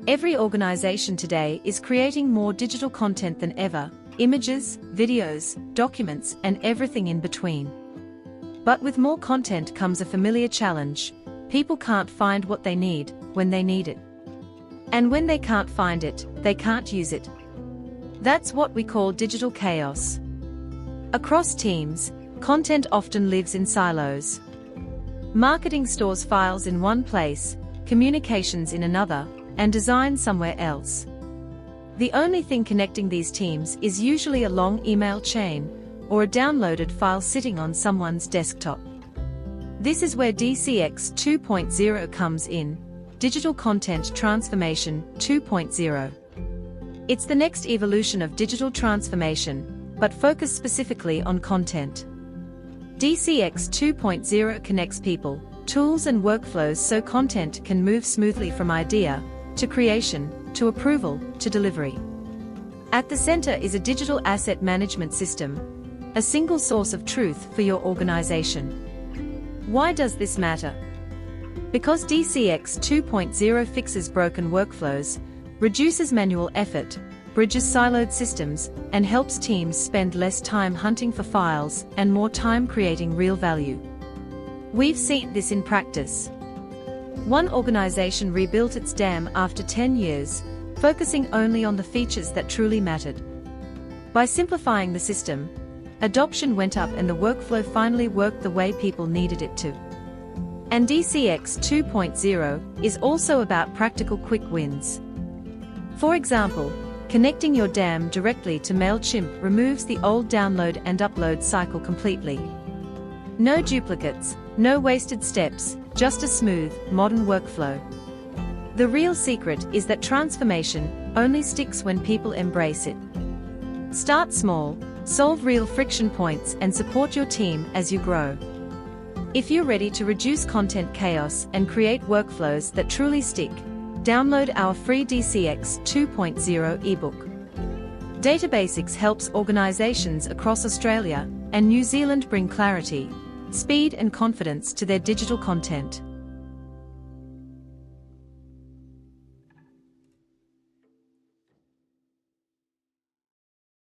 Every organization today is creating more digital content than ever: images, videos, documents, and everything in between. But with more content comes a familiar challenge: people can't find what they need when they need it. And when they can't find it, they can't use it. That's what we call digital chaos. Across teams, content often lives in silos. Marketing stores files in one place, communications in another, and design somewhere else. The only thing connecting these teams is usually a long email chain, or a downloaded file sitting on someone's desktop. This is where DCX 2.0 comes in, Digital Content Transformation 2.0. It's the next evolution of digital transformation, but focused specifically on content. DCX 2.0 connects people, tools and workflows so content can move smoothly from idea to creation, to approval, to delivery. At the center is a digital asset management system, a single source of truth for your organization. Why does this matter? Because DCX 2.0 fixes broken workflows, reduces manual effort, bridges siloed systems, and helps teams spend less time hunting for files and more time creating real value. We've seen this in practice. One organization rebuilt its dam after 10 years, focusing only on the features that truly mattered. By simplifying the system, adoption went up and the workflow finally worked the way people needed it to. And DCX 2.0 is also about practical quick wins. For example, connecting your dam directly to Mailchimp removes the old download and upload cycle completely. No duplicates, no wasted steps, just a smooth, modern workflow. The real secret is that transformation only sticks when people embrace it. Start small, solve real friction points, and support your team as you grow. If you're ready to reduce content chaos and create workflows that truly stick, download our free DCX 2.0 ebook. DataBasics helps organizations across Australia and New Zealand bring clarity, speed, and confidence to their digital content.